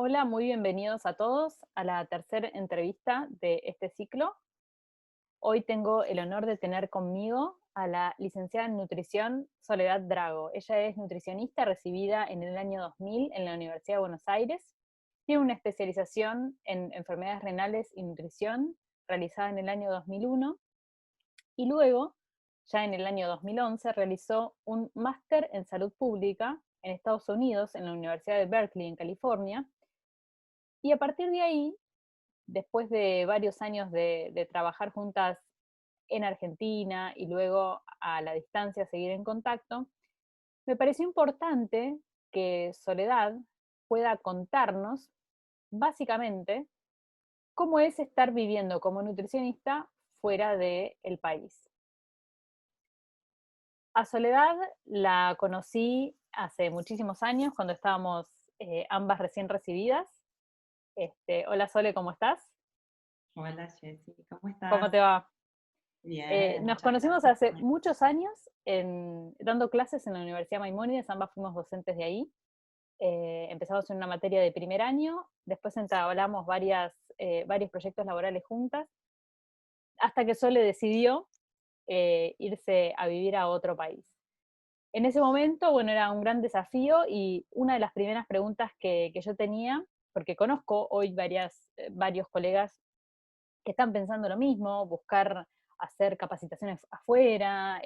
Hola, muy bienvenidos a todos a la tercera entrevista de este ciclo. Hoy tengo el honor de tener conmigo a la licenciada en nutrición Soledad Drago. Ella es nutricionista recibida en el año 2000 en la Universidad de Buenos Aires. Tiene una especialización en enfermedades renales y nutrición realizada en el año 2001 y luego, ya en el año 2011, realizó un máster en salud pública en Estados Unidos en la Universidad de Berkeley en California. Y a partir de ahí, después de varios años de trabajar juntas en Argentina y luego a la distancia seguir en contacto, me pareció importante que Soledad pueda contarnos básicamente cómo es estar viviendo como nutricionista fuera del país. A Soledad la conocí hace muchísimos años cuando estábamos ambas recién recibidas. Hola Sole, ¿cómo estás? Hola Jessy, ¿cómo ¿Cómo estás? te va? Bien, Nos muchas conocimos gracias hace muchos años dando clases en la Universidad Maimónides, ambas fuimos docentes de ahí. Empezamos en una materia de primer año, después entablamos varios proyectos laborales juntas, hasta que Sole decidió irse a vivir a otro país. En ese momento, bueno, era un gran desafío y una de las primeras preguntas que yo tenía, porque conozco hoy varios colegas que están pensando lo mismo, buscar hacer capacitaciones afuera,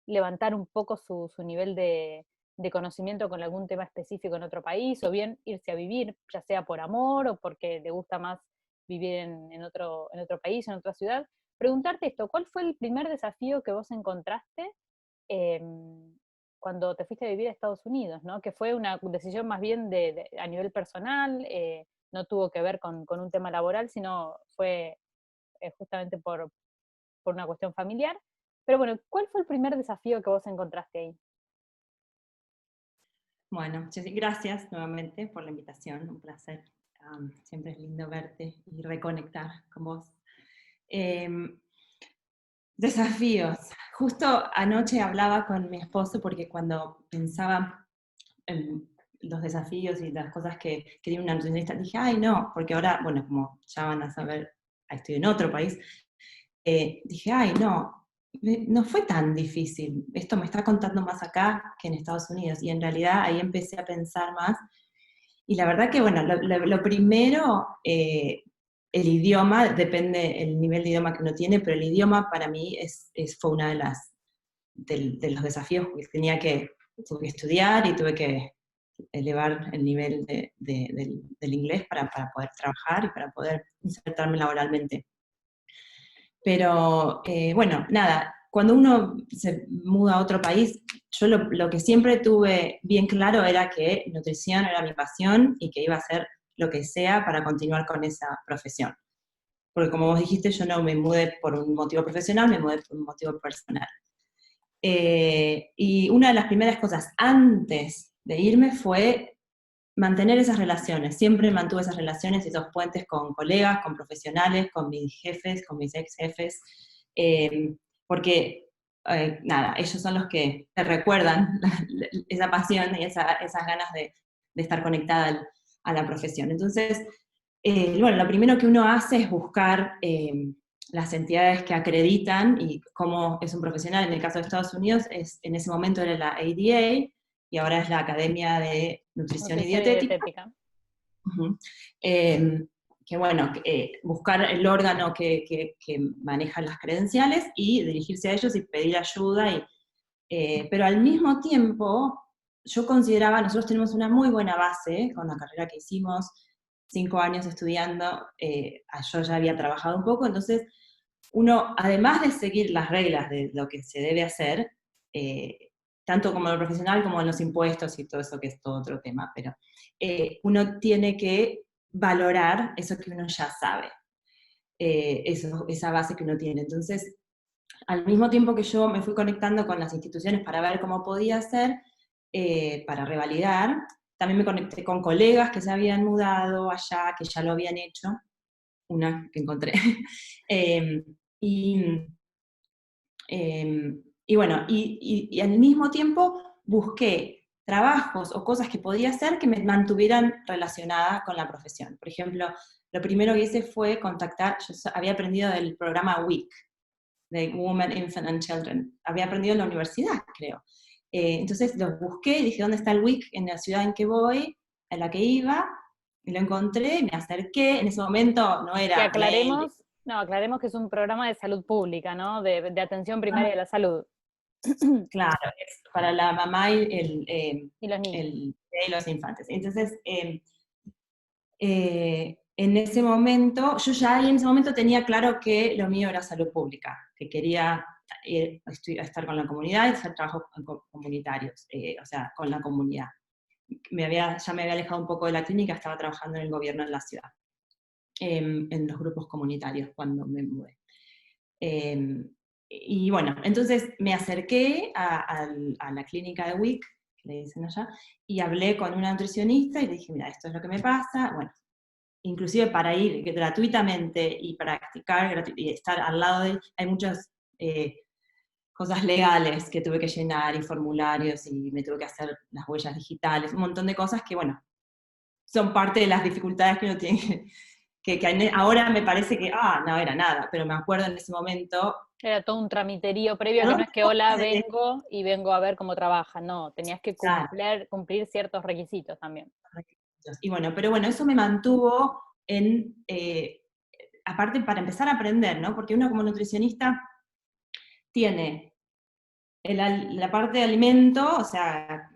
levantar un poco su nivel de conocimiento con algún tema específico en otro país, o bien irse a vivir, ya sea por amor o porque le gusta más vivir en otro país, en otra ciudad. Preguntarte esto, ¿cuál fue el primer desafío que vos encontraste cuando te fuiste a vivir a Estados Unidos, ¿no? Que fue una decisión más bien a nivel personal, no tuvo que ver con un tema laboral, sino fue justamente por una cuestión familiar. Pero bueno, ¿cuál fue el primer desafío que vos encontraste ahí? Bueno, Jessy, gracias nuevamente por la invitación, un placer. Siempre es lindo verte y reconectar con vos. Em, Desafíos. Justo anoche hablaba con mi esposo porque cuando pensaba en los desafíos y las cosas que tiene una nutricionista, dije, ay no, porque ahora, bueno, como ya van a saber, estoy en otro país, dije, ay, no, no fue tan difícil. Esto me está contando más acá que en Estados Unidos. Y en realidad ahí empecé a pensar más. Y la verdad que, bueno, lo primero, el idioma, depende el nivel de idioma que uno tiene, pero el idioma para mí fue una de los desafíos que tuve que estudiar y tuve que elevar el nivel del inglés para poder trabajar y para poder insertarme laboralmente. Pero bueno, nada, cuando uno se muda a otro país, yo lo que siempre tuve bien claro era que nutrición era mi pasión y que iba a hacer lo que sea para continuar con esa profesión. Porque como vos dijiste, yo no me mudé por un motivo profesional, me mudé por un motivo personal. Y una de las primeras cosas antes de irme fue mantener esas relaciones. Siempre mantuve esas relaciones y esos puentes con colegas, con profesionales, con mis jefes, con mis ex jefes, porque, nada, ellos son los que te recuerdan esa pasión y esas ganas de estar conectada a la profesión. Entonces, bueno, lo primero que uno hace es buscar las entidades que acreditan y cómo es un profesional. En el caso de Estados Unidos, en ese momento era la ADA, y ahora es la Academia de Nutrición y Nutrición y Dietética. dietética. Ujú. Que bueno, buscar el órgano que maneja las credenciales y dirigirse a ellos y pedir ayuda. Pero al mismo tiempo, yo consideraba, nosotros tenemos una muy buena base con la carrera que hicimos, 5 años estudiando, yo ya había trabajado un poco, entonces uno, además de seguir las reglas de lo que se debe hacer, tanto como en lo profesional como en los impuestos y todo eso, que es todo otro tema, pero uno tiene que valorar eso que uno ya sabe, esa base que uno tiene. Entonces, al mismo tiempo que yo me fui conectando con las instituciones para ver cómo podía hacer, para revalidar, también me conecté con colegas que se habían mudado allá, que ya lo habían hecho, una que encontré. Eh, y, y bueno, y al mismo tiempo busqué trabajos o cosas que podía hacer que me mantuvieran relacionada con la profesión. Por ejemplo, lo primero que hice fue contactar, había aprendido del programa WIC, de Women, Infant and Children, había aprendido en la universidad, creo. Entonces los busqué, dije, ¿dónde está el WIC en la ciudad en que voy, en la que iba? Y lo encontré, me acerqué, en ese momento no Y era mail. aclaremos, no, aclaremos que es un programa de salud pública, ¿no? De atención primaria de la salud. Claro, es para la mamá y Y los niños. y los infantes. Entonces, en ese momento, yo ya ahí en ese momento tenía claro que lo mío era salud pública, que quería estar con la comunidad y hacer trabajos comunitarios, o sea, con la comunidad. Ya me había alejado un poco de la clínica, estaba trabajando en el gobierno en la ciudad, en los grupos comunitarios cuando me mudé. Y bueno, entonces me acerqué a la clínica de WIC, que le dicen allá, y hablé con una nutricionista y le dije, mira, esto es lo que me pasa, bueno, inclusive para ir gratuitamente y practicar y estar al lado de él, hay muchas cosas legales que tuve que llenar y formularios y me tuve que hacer las huellas digitales, un montón de cosas que, bueno, son parte de las dificultades que uno tiene, que ahora me parece que, no era nada, pero me acuerdo en ese momento. Era todo un tramiterío previo, que ¿No? no es que hola, vengo y vengo a ver cómo trabaja, no, tenías que Claro, cumplir ciertos requisitos también. y bueno, pero bueno, eso me mantuvo aparte para empezar a aprender, ¿no? Porque uno como nutricionista tiene la parte de alimento, o sea,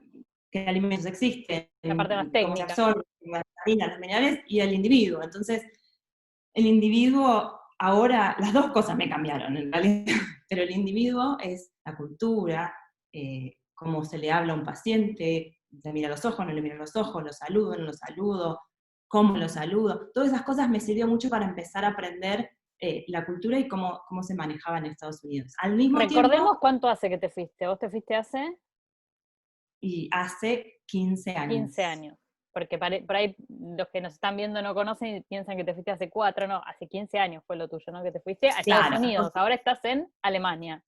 qué alimentos existen, La parte más cómo se técnica. absorben, las vitaminas, los minerales, y el individuo. Entonces, el individuo, ahora, las dos cosas me cambiaron en realidad, pero el individuo es la cultura, cómo se le habla a un paciente, le mira a los ojos, no le mira a los ojos, lo saludo, no lo saludo, cómo lo saludo. Todas esas cosas me sirvió mucho para empezar a aprender la cultura y cómo se manejaba en Estados Unidos. Al mismo Recordemos tiempo, cuánto hace que te fuiste. Vos te fuiste hace y hace 15 15 años. años. Porque por ahí los que nos están viendo no conocen y piensan que te fuiste hace 4, no, hace 15 años fue lo tuyo, ¿no? Que te fuiste a Estados Claro, Unidos, ahora estás en Alemania.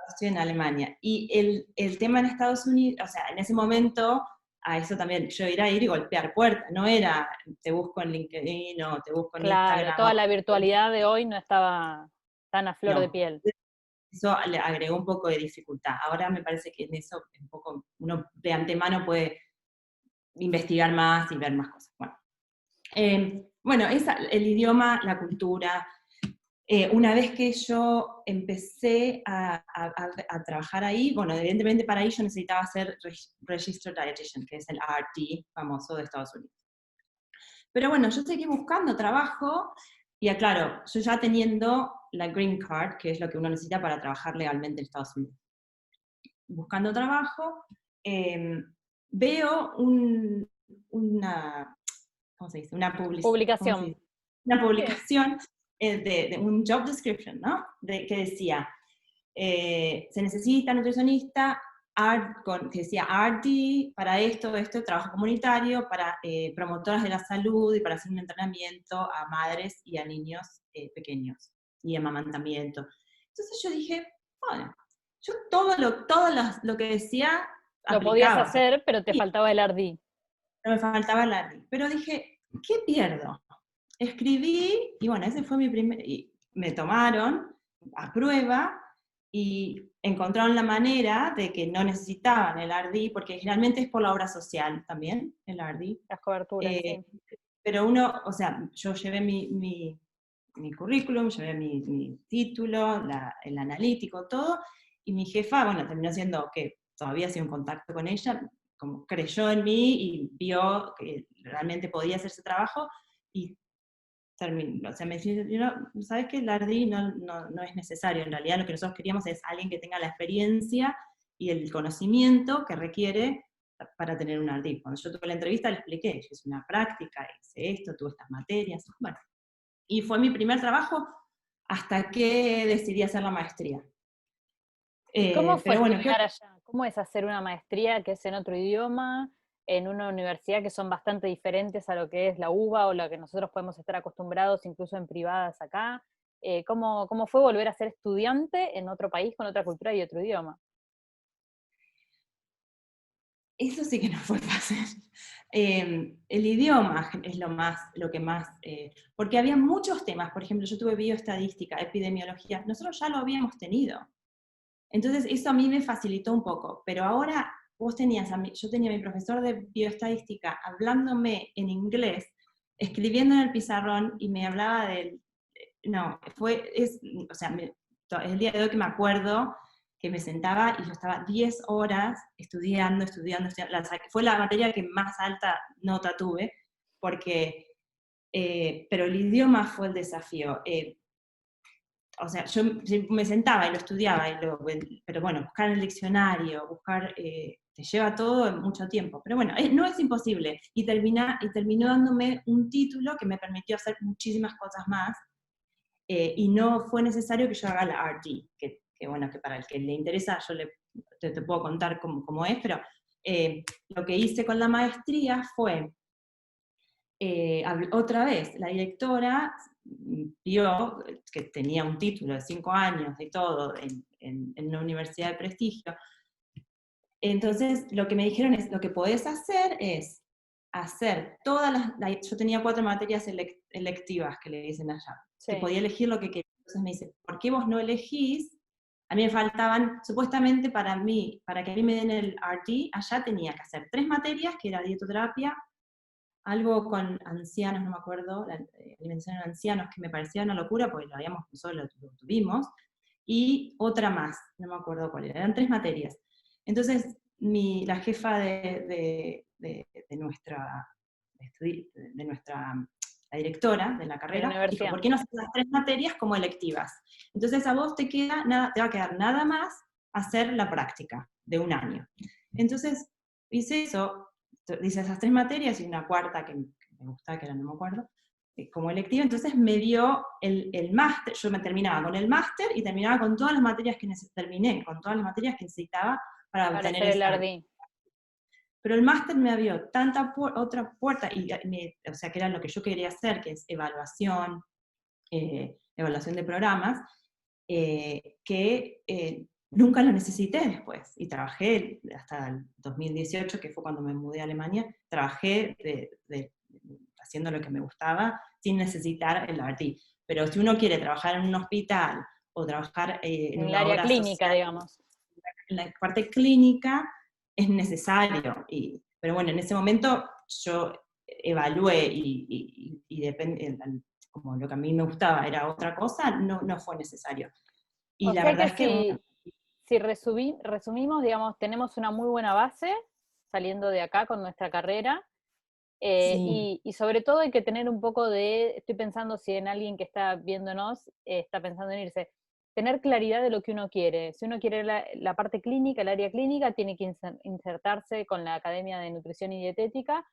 estoy en Alemania. Y el tema en Estados Unidos, o sea, en ese momento, a eso también, yo era ir y golpear puertas, no era te busco en LinkedIn o te busco en Claro, Instagram. toda la virtualidad de hoy no estaba tan a flor de No, piel. eso le agregó un poco de dificultad. Ahora me parece que en eso un poco uno de antemano puede investigar más y ver más cosas. Bueno, el idioma, la cultura. Una vez que yo empecé a trabajar ahí, bueno, evidentemente para ahí yo necesitaba ser Registered Dietitian, que es el RD famoso de Estados Unidos. Pero bueno, yo seguí buscando trabajo y aclaro, yo ya teniendo la Green Card, que es lo que uno necesita para trabajar legalmente en Estados Unidos. Buscando trabajo, veo una, ¿cómo se dice? ¿Cómo se Publicación. dice? Una Sí. publicación de un job description, ¿no? Que decía, se necesita nutricionista, que decía RD para esto, trabajo comunitario, para promotoras de la salud y para hacer un entrenamiento a madres y a niños pequeños y amamantamiento. Entonces yo dije, bueno, yo todo lo que decía Lo podías aplicaba, o sea, hacer, pero te faltaba el RD. no me faltaba el RD. Pero dije, ¿qué pierdo? Escribí, y bueno, ese fue mi primer, y me tomaron a prueba, y encontraron la manera de que no necesitaban el RD, porque generalmente es por la obra social también, el RD. Las coberturas, Eh, sí. pero uno, o sea, yo llevé mi currículum, llevé mi título, el analítico, todo, y mi jefa, bueno, terminó siendo que todavía sido en contacto con ella, como creyó en mí y vio que realmente podía hacer ese trabajo, y terminó, o sea, me dice, ¿sabes qué? El RD no es necesario, en realidad lo que nosotros queríamos es alguien que tenga la experiencia y el conocimiento que requiere para tener un RD. Cuando yo tuve la entrevista le expliqué, yo hice una práctica, hice esto, tuve estas materias, bueno, y fue mi primer trabajo hasta que decidí hacer la maestría. ¿Y cómo fue Pero bueno, estudiar allá? ¿Cómo es hacer una maestría que es en otro idioma, en una universidad que son bastante diferentes a lo que es la UBA o la que nosotros podemos estar acostumbrados incluso en privadas acá? ¿Cómo fue volver a ser estudiante en otro país con otra cultura y otro idioma? eso sí que no fue fácil. El idioma es lo que más, porque había muchos temas, por ejemplo, yo tuve bioestadística, epidemiología, nosotros ya lo habíamos tenido. Entonces eso a mí me facilitó un poco, pero ahora yo tenía a mi profesor de bioestadística hablándome en inglés, escribiendo en el pizarrón y me hablaba del, no, o sea, es el día de hoy que me acuerdo que me sentaba y yo estaba 10 horas estudiando, fue la materia que más alta nota tuve, porque, pero el idioma fue el desafío. O sea, yo me sentaba y lo estudiaba, pero bueno, buscar en el diccionario, te lleva todo mucho tiempo. Pero bueno, no es imposible. Y terminó dándome un título que me permitió hacer muchísimas cosas más, y no fue necesario que yo haga la RD, que bueno, que para el que le interesa te puedo contar cómo es, pero lo que hice con la maestría fue, otra vez, la directora vio que tenía un título de 5 años y todo en una universidad de prestigio. Entonces, lo que me dijeron es, lo que podés hacer es hacer yo tenía 4 materias electivas que le dicen allá, Sí. que podía elegir lo que quería. Entonces me dice, ¿por qué vos no elegís? A mí me faltaban, supuestamente para que a mí me den el RT, allá tenía que hacer 3 materias, que era dietoterapia, algo con ancianos, no me acuerdo, la alimentación en ancianos, que me parecía una locura, porque nosotros lo tuvimos, y otra más, no me acuerdo cuál era, eran 3 materias. Entonces, la jefa de nuestra, la directora de la carrera, dijo, ¿por qué no haces las 3 materias como electivas? Entonces a vos te va a quedar nada más hacer la práctica de 1 año. Entonces hice eso, hice esas 3 materias y una cuarta que me gustaba, que ahora no me acuerdo, como electiva. Entonces me dio el máster, yo me terminaba con el máster y terminaba con todas las materias que necesitaba para obtener hacer el esa. RD. Pero el máster me abrió otra puerta, o sea, que era lo que yo quería hacer, que es evaluación de programas, que nunca lo necesité después. Y trabajé hasta el 2018, que fue cuando me mudé a Alemania, trabajé haciendo lo que me gustaba sin necesitar el RT. Pero si uno quiere trabajar en un hospital o trabajar en el una área obra clínica, social, digamos. en la parte clínica es necesario. Pero bueno, en ese momento yo evalué y depende, como lo que a mí me gustaba era otra cosa, no fue necesario. Y O la sea verdad que es que si resumimos, digamos, tenemos una muy buena base saliendo de acá con nuestra carrera, sí, y sobre todo hay que tener un poco estoy pensando si en alguien que está viéndonos está pensando en irse, tener claridad de lo que uno quiere. Si uno quiere la parte clínica, el área clínica, tiene que insertarse con la Academia de Nutrición y Dietética,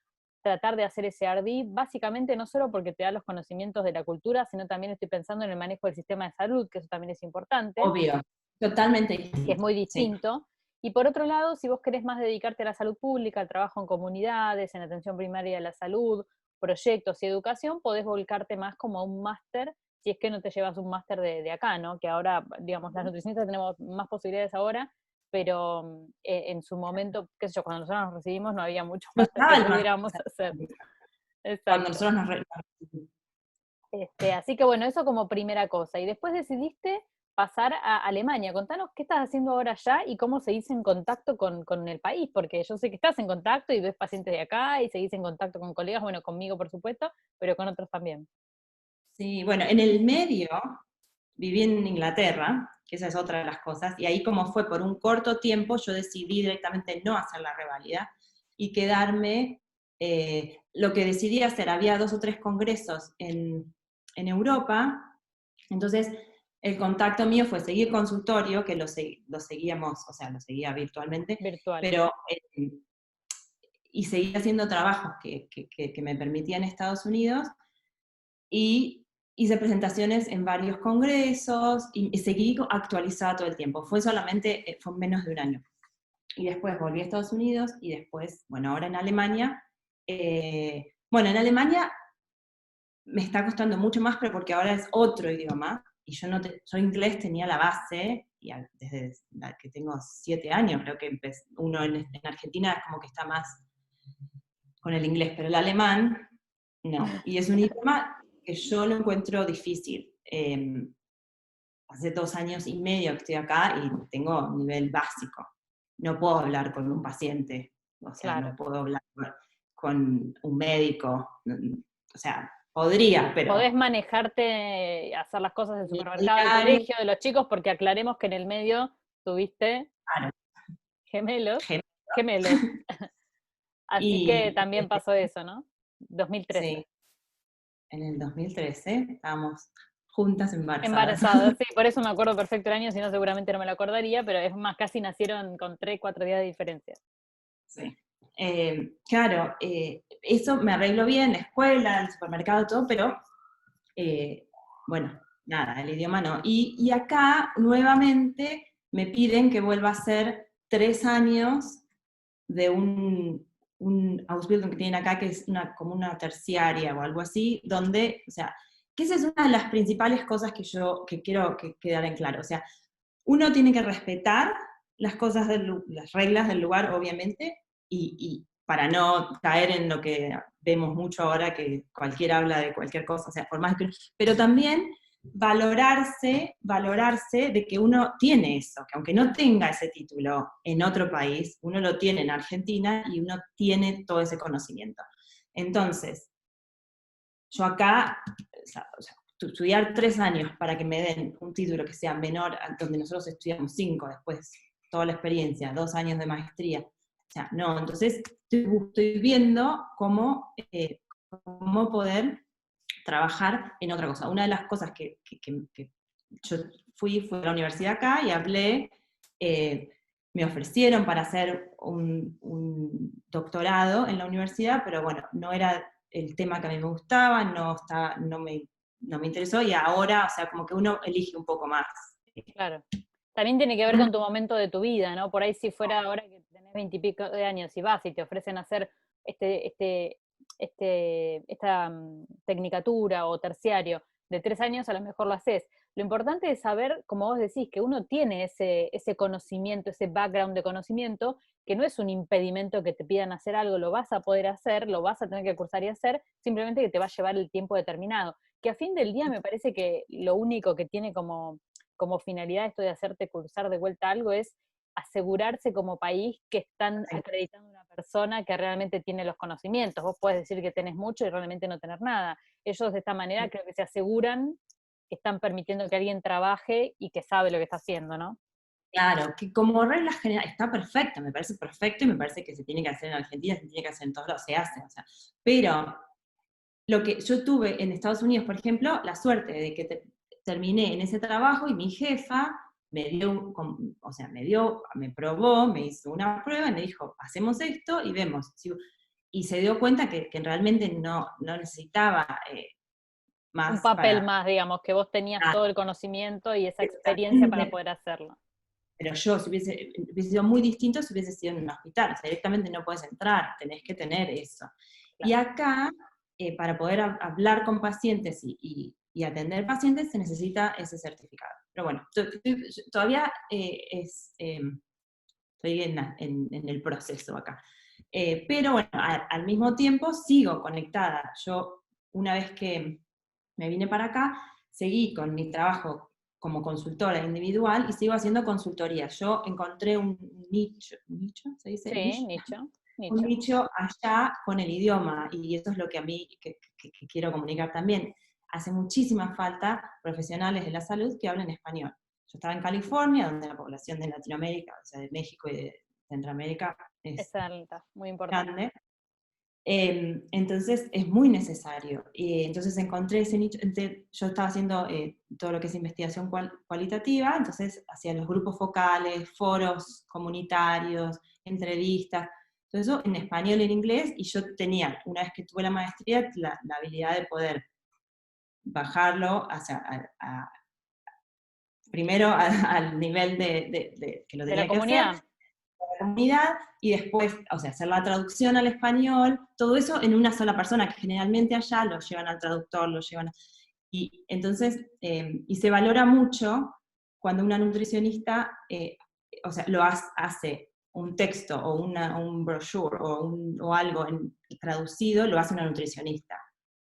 tratar de hacer ese RD, básicamente no solo porque te da los conocimientos de la cultura, sino también estoy pensando en el manejo del sistema de salud, que eso también es importante, obvio, totalmente que es distinto, muy sí. distinto. Y por otro lado, si vos querés más dedicarte a la salud pública, al trabajo en comunidades, en atención primaria de la salud, proyectos y educación, podés volcarte más como a un máster, si es que no te llevas un máster de acá, ¿no? Que ahora, digamos, las nutricionistas tenemos más posibilidades ahora, pero en su momento, qué sé yo, cuando nosotros nos recibimos no había mucho No máster estaba que el máster pudiéramos hacer. cuando Exacto. nosotros Así que bueno, eso como primera cosa. Y después decidiste pasar a Alemania. Contanos qué estás haciendo ahora allá y cómo seguís en contacto con el país, porque yo sé que estás en contacto y ves pacientes de acá y seguís en contacto con colegas, bueno, conmigo por supuesto, pero con otros también. Sí, bueno, en el medio viví en Inglaterra, que esa es otra de las cosas, y ahí como fue por un corto tiempo, yo decidí directamente no hacer la reválida y quedarme, lo que decidí hacer, había 2 o 3 congresos en Europa, entonces el contacto mío fue seguir consultorio, que lo seguíamos, o sea, lo seguía virtualmente, Virtual. pero y seguí haciendo trabajos que me permitían Estados Unidos, y hice presentaciones en varios congresos y seguí actualizada todo el tiempo. Fue menos de 1 año. Y después volví a Estados Unidos y después, bueno, ahora en Alemania. Bueno, en Alemania me está costando mucho más, pero porque ahora es otro idioma y yo inglés tenía la base desde que tengo 7 años, creo que uno en Argentina es como que está más con el inglés, pero el alemán no. Y es un idioma que yo lo encuentro difícil. Hace 2 años y medio que estoy acá y tengo nivel básico. No puedo hablar con un paciente, o sea, Claro. no puedo hablar con un médico, o sea, podría, pero... Podés manejarte, hacer las cosas del supermercado, del Diario, colegio, de los chicos, porque aclaremos que en el medio tuviste claro, gemelos, gem- gemelos. Así que y también pasó eso, ¿no? 2013. sí, en el 2013 estábamos juntas embarazadas. Embarazadas, sí, por eso me acuerdo perfecto el año, si no seguramente no me lo acordaría, pero es más, casi nacieron con 3, 4 días de diferencia. Sí. Claro, eso me arreglo bien, la escuela, el supermercado, todo, pero bueno, nada, el idioma no. Y acá nuevamente me piden que vuelva a hacer 3 años de un Ausbildung que tienen acá, que es como una terciaria o algo así, donde, o sea, que esa es una de las principales cosas que yo quiero que quedar en claro. O sea, uno tiene que respetar las cosas, las reglas del lugar, obviamente, y para no caer en lo que vemos mucho ahora, que cualquiera habla de cualquier cosa, o sea, por más que... Pero también valorarse de que uno tiene eso, que aunque no tenga ese título en otro país, uno lo tiene en Argentina y uno tiene todo ese conocimiento. Entonces, yo acá, o sea, estudiar 3 años para que me den un título que sea menor, donde nosotros estudiamos 5, después toda la experiencia, 2 años de maestría, o sea, no, entonces estoy viendo cómo poder trabajar en otra cosa. Una de las cosas que yo fui a la universidad acá y hablé, me ofrecieron para hacer un doctorado en la universidad, pero bueno, no era el tema que a mí me gustaba, no me interesó, y ahora, o sea, como que uno elige un poco más. Claro. También tiene que ver con tu momento de tu vida, ¿no? Por ahí si fuera ahora que tenés 20 y pico de años y vas y te ofrecen hacer esta tecnicatura o terciario de 3 años, a lo mejor lo haces. Lo importante es saber, como vos decís, que uno tiene ese conocimiento, ese background de conocimiento, que no es un impedimento que te pidan hacer algo, lo vas a poder hacer, lo vas a tener que cursar y hacer, simplemente que te va a llevar el tiempo determinado. Que a fin del día me parece que lo único que tiene como finalidad esto de hacerte cursar de vuelta algo es asegurarse como país que están acreditando a una persona que realmente tiene los conocimientos. Vos podés decir que tenés mucho y realmente no tener nada. Ellos de esta manera creo que se aseguran que están permitiendo que alguien trabaje y que sabe lo que está haciendo, ¿no? Claro, que como regla general está perfecto, me parece perfecto y me parece que se tiene que hacer en Argentina, se tiene que hacer en todos lados, se hace, o sea, pero lo que yo tuve en Estados Unidos, por ejemplo, la suerte de que terminé en ese trabajo y mi jefa me dio, o sea, me probó, me hizo una prueba y me dijo, hacemos esto y vemos. Y se dio cuenta que realmente no necesitaba Un más papel para... más, digamos, que vos tenías Ah, todo el conocimiento y esa experiencia para exactamente. poder hacerlo. Pero yo, si hubiese sido muy distinto si hubiese sido en un hospital. O sea, directamente no puedes entrar, tenés que tener eso. Y Claro. acá, para poder hablar con pacientes y atender pacientes, se necesita ese certificado. Pero bueno, todavía estoy en el proceso acá. Pero bueno, al mismo tiempo sigo conectada. Yo, una vez que me vine para acá, seguí con mi trabajo como consultora individual y sigo haciendo consultoría. Yo encontré un nicho, ¿se dice? Sí, Niche, nicho, un nicho. nicho allá con el idioma, y eso es lo que a mí que quiero comunicar también. Hace muchísima falta profesionales de la salud que hablen español. Yo estaba en California, donde la población de Latinoamérica, o sea, de México y de Centroamérica, es Es alta, muy importante. grande. Entonces es muy necesario. Y entonces encontré ese nicho. Yo estaba haciendo todo lo que es investigación cualitativa, entonces hacía los grupos focales, foros comunitarios, entrevistas, todo eso en español y en inglés, y yo tenía, una vez que tuve la maestría, la habilidad de poder bajarlo hacia, primero al nivel que lo De la tenía que hacer, comunidad. la comunidad, y después, o sea, hacer la traducción al español, todo eso en una sola persona, que generalmente allá lo llevan al traductor, lo llevan... Y entonces, y se valora mucho cuando una nutricionista, o sea, hace un texto o un brochure o algo traducido, lo hace una nutricionista.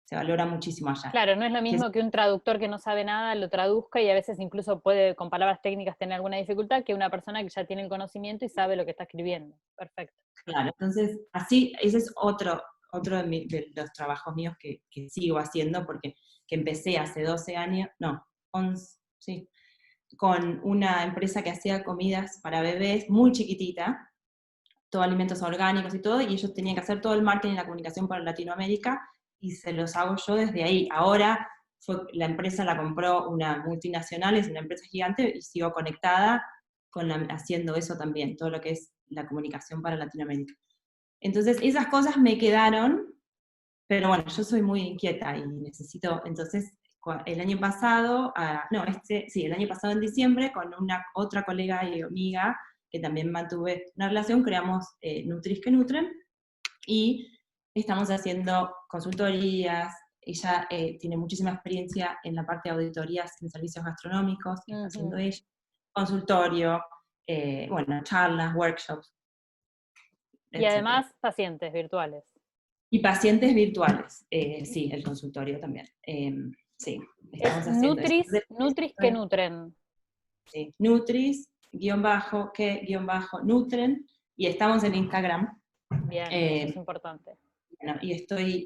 Se valora muchísimo allá. Claro, no es lo Que mismo que un traductor que no sabe nada lo traduzca y a veces incluso puede con palabras técnicas tener alguna dificultad que una persona que ya tiene el conocimiento y sabe lo que está escribiendo. Perfecto. claro, entonces, así, ese es otro de los trabajos míos que sigo haciendo, porque que empecé hace 12 años, no, 11, sí, con una empresa que hacía comidas para bebés muy chiquitita, todo alimentos orgánicos y todo, y ellos tenían que hacer todo el marketing y la comunicación para Latinoamérica, y se los hago yo desde ahí. Ahora la empresa la compró una multinacional, es una empresa gigante, y sigo conectada haciendo eso también, todo lo que es la comunicación para Latinoamérica. Entonces, esas cosas me quedaron, pero bueno, yo soy muy inquieta y necesito, entonces, el año pasado, sí, el año pasado en diciembre, con una otra colega y amiga, que también mantuve una relación, creamos Nutris que Nutren, y estamos haciendo consultorías. Ella tiene muchísima experiencia en la parte de auditorías en servicios gastronómicos, que está haciendo ella, consultorio, bueno, charlas, workshops, Y etc. además pacientes virtuales. Y pacientes virtuales, sí, el consultorio también. Sí, Es estamos haciendo eso. Nutris que nutren. Sí, Nutris, guión bajo, que, guión bajo, Nutren, y estamos en Instagram. Bien, eso es importante. Bueno, y estoy,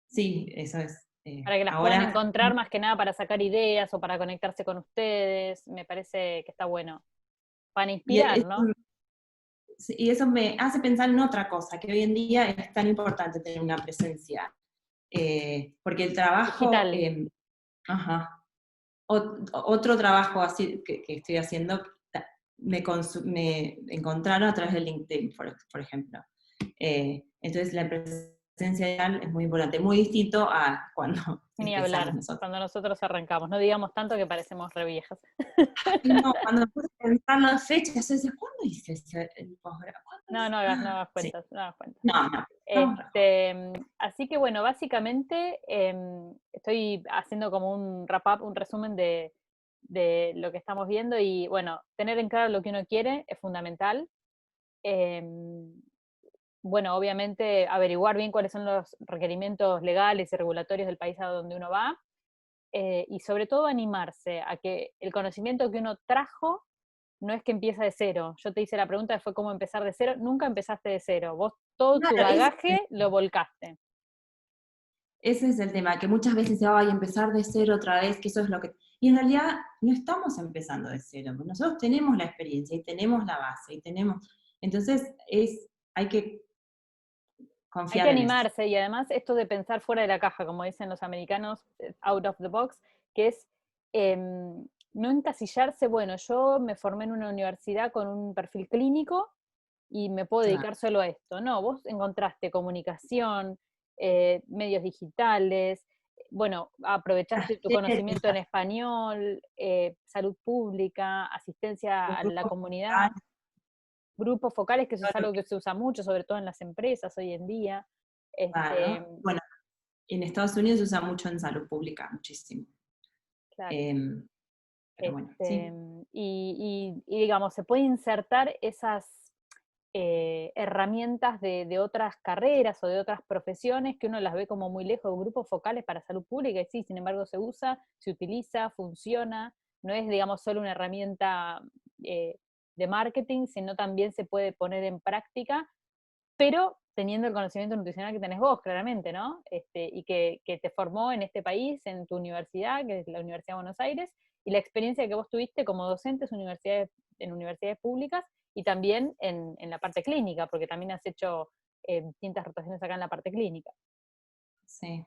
sí, eso es. Para que las puedan Ahora, encontrar más que nada para sacar ideas o para conectarse con ustedes, me parece que está bueno. Para y, inspirar, ¿no? y eso me hace pensar en otra cosa, que hoy en día es tan importante tener una presencia, porque el trabajo, Digital. ajá, otro trabajo así que estoy haciendo, me encontraron a través de LinkedIn, por ejemplo. Entonces la presencia digital es muy importante, muy distinto a cuando Ni empezamos hablar, nosotros. cuando nosotros arrancamos. No digamos tanto que parecemos re viejas. Y no, cuando me puse a pensar las fechas, yo decía, ¿cuándo hice el posgrado? ¿Cuándo No, hice? no hagas, no Ah, hagas sí. cuentas, no hagas cuentas. No, estamos re jóvenes. Así que bueno, básicamente estoy haciendo como un wrap-up, un resumen de lo que estamos viendo y bueno, tener en claro lo que uno quiere es fundamental. Em, bueno, obviamente averiguar bien cuáles son los requerimientos legales y regulatorios del país a donde uno va y sobre todo animarse a que el conocimiento que uno trajo no es que empieza de cero. Yo te hice la pregunta de fue cómo empezar de cero. Nunca empezaste de cero. Vos todo tu Claro, bagaje lo volcaste. ese es el tema, que muchas veces se va a empezar de cero otra vez, que eso es lo que... Y en realidad no estamos empezando de cero, porque nosotros tenemos la experiencia y tenemos la base y tenemos... Entonces hay que Hay confiar que en eso. animarse y además esto de pensar fuera de la caja, como dicen los americanos, out of the box, que es no encasillarse, bueno, yo me formé en una universidad con un perfil clínico y me puedo Claro. dedicar solo a esto. No, vos encontraste comunicación, medios digitales, bueno, aprovechaste tu conocimiento en español, salud pública, asistencia Los a la grupos comunidad, focales, grupos focales, que eso es todo lo algo que se usa mucho, sobre todo en las empresas hoy en día. Este, claro. Bueno, en Estados Unidos se usa mucho en salud pública, muchísimo. claro. Em, pero bueno, Este, sí. y digamos, se puede insertar esas herramientas de otras carreras o de otras profesiones que uno las ve como muy lejos, grupos focales para salud pública, y sí, sin embargo se usa, se utiliza, funciona, no es, digamos, solo una herramienta eh, de marketing, sino también se puede poner en práctica, pero teniendo el conocimiento nutricional que tenés vos, claramente, ¿no? Y que te formó en este país, en tu universidad, que es la Universidad de Buenos Aires, y la experiencia que vos tuviste como docente en universidades públicas y también en la parte clínica, porque también has hecho distintas rotaciones acá en la parte clínica. Sí.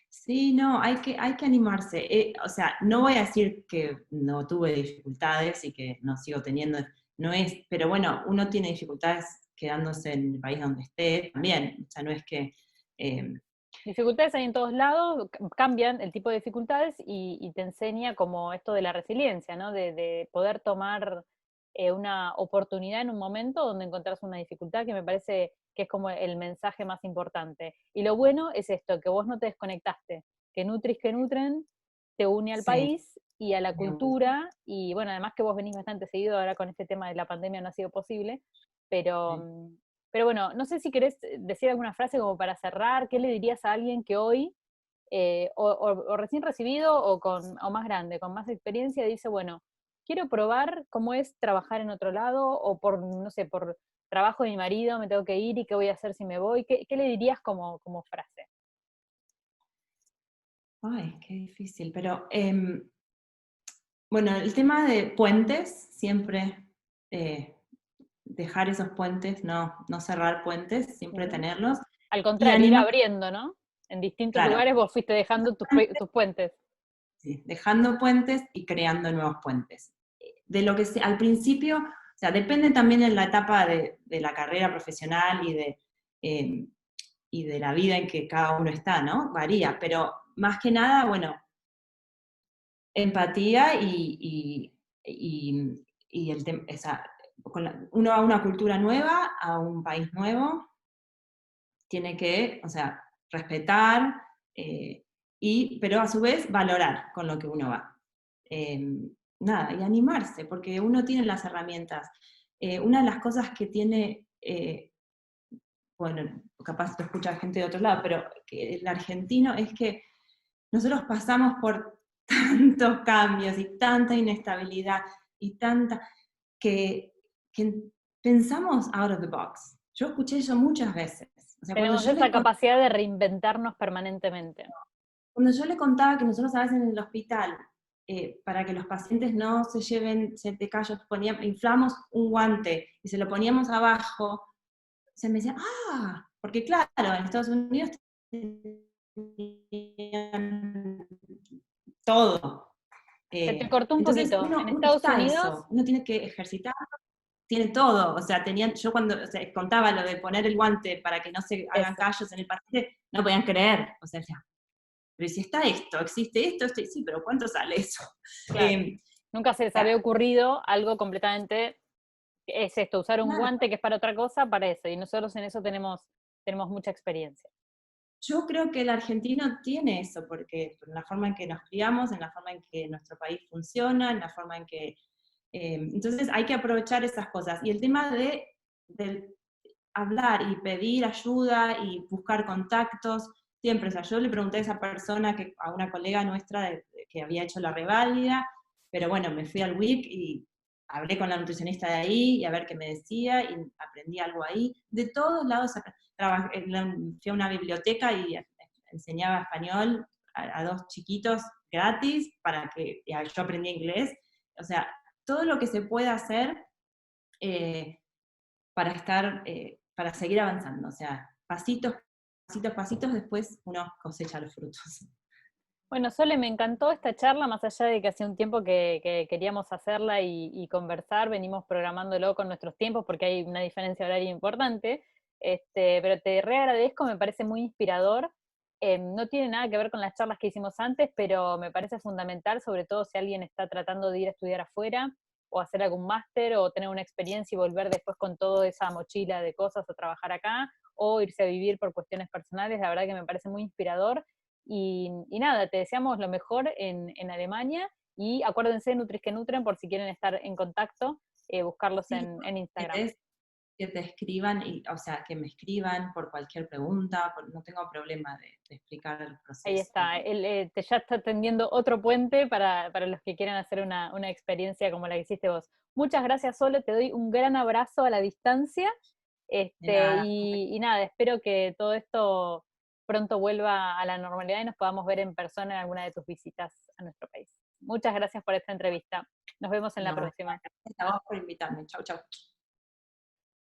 Sí, no, hay que animarse. O sea, no voy a decir que no tuve dificultades y que no sigo teniendo, no es, pero bueno, uno tiene dificultades quedándose en el país donde esté también. O sea, no es que, eh, Dificultades hay en todos lados, cambian el tipo de dificultades y te enseña como esto de la resiliencia, ¿no? De poder tomar una oportunidad en un momento donde encontrás una dificultad, que me parece que es como el mensaje más importante. Y lo bueno es esto, que vos no te desconectaste, que Nutris que Nutren te une al sí, país y a la Me gusta. cultura, y bueno, además que vos venís bastante seguido, ahora con este tema de la pandemia no ha sido posible, pero, Sí. pero bueno, no sé si querés decir alguna frase como para cerrar, ¿qué le dirías a alguien que hoy, o recién recibido o más grande, con más experiencia, dice, bueno, quiero probar cómo es trabajar en otro lado, o por, no sé, por trabajo de mi marido me tengo que ir y qué voy a hacer si me voy? ¿Qué le dirías como frase? Ay, qué difícil, pero bueno, el tema de puentes, siempre dejar esos puentes, no cerrar puentes, siempre Ujú. tenerlos Al y contrario, ir animar, abriendo, ¿no? En distintos claro, lugares vos fuiste dejando tus puentes. sí, dejando puentes y creando nuevos puentes. De lo que al principio, o sea, depende también en la etapa de la carrera profesional eh, y de la vida en que cada uno está, ¿no? Varía, pero más que nada, bueno, empatía y el tema, o sea, uno va a una cultura nueva, a un país nuevo, tiene que, o sea, respetar, pero a su vez valorar con lo que uno va. Nada, y animarse, porque uno tiene las herramientas. Una de las cosas que tiene, bueno, capaz lo escucha gente de otro lado, pero que el argentino es que nosotros pasamos por tantos cambios y tanta inestabilidad y tanta que pensamos out of the box. Yo escuché eso muchas veces. O sea, Tenemos esa capacidad de reinventarnos permanentemente. cuando yo le contaba que nosotros a veces en el hospital, para que los pacientes no se lleven callos, inflamos un guante y se lo poníamos abajo, se me decía, porque claro, en Estados Unidos tenían todo. Se te cortó un Entonces, poquito. En uno Estados está Unidos, eso, uno tiene que ejercitar, tiene todo. O sea, yo cuando contaba lo de poner el guante para que no se hagan eso, callos en el paciente, no podían creer. O sea, pero si está esto, existe esto, sí, pero ¿cuánto sale eso? claro. Eh, Nunca se les había ya, ocurrido algo completamente, es esto, usar un claro. guante que es para otra cosa, para eso. Y nosotros en eso tenemos mucha experiencia. Yo creo que el argentino tiene eso, porque en la forma en que nos criamos, en la forma en que nuestro país funciona, en la forma en que... entonces hay que aprovechar esas cosas. Y el tema de hablar y pedir ayuda y buscar contactos, siempre, o sea, yo le pregunté a esa persona, a una colega nuestra que había hecho la reválida, pero bueno, me fui al WIC y hablé con la nutricionista de ahí y a ver qué me decía y aprendí algo ahí. De todos lados, fui a una biblioteca y enseñaba español a dos chiquitos gratis para que yo aprendí inglés. O sea, todo lo que se pueda hacer eh, para para seguir avanzando. O sea, pasitos, pasitos, pasitos, después uno cosecha los frutos. Bueno, Sole, me encantó esta charla, más allá de que hace un tiempo que queríamos hacerla y conversar, venimos programándolo con nuestros tiempos porque hay una diferencia horaria importante, pero te re agradezco, me parece muy inspirador. No tiene nada que ver con las charlas que hicimos antes, pero me parece fundamental, sobre todo si alguien está tratando de ir a estudiar afuera o hacer algún máster o tener una experiencia y volver después con toda esa mochila de cosas a trabajar acá o irse a vivir por cuestiones personales. La verdad que me parece muy inspirador. Y nada, te deseamos lo mejor en Alemania y acuérdense, Nutris que Nutren, por si quieren estar en contacto, buscarlos Sí, en Instagram. querés que te escriban, o sea, que me escriban por cualquier pregunta, no tengo problema de explicar el Ahí proceso. está, él ya está tendiendo otro puente para los que quieran hacer una experiencia como la que hiciste vos. Muchas gracias, Sole, te doy un gran abrazo a la distancia, De nada, y nada, espero que todo esto pronto vuelva a la normalidad y nos podamos ver en persona en alguna de tus visitas a nuestro país. Muchas gracias por esta entrevista. Nos vemos en la no, próxima. gracias a vos por invitarme. Chau, chau.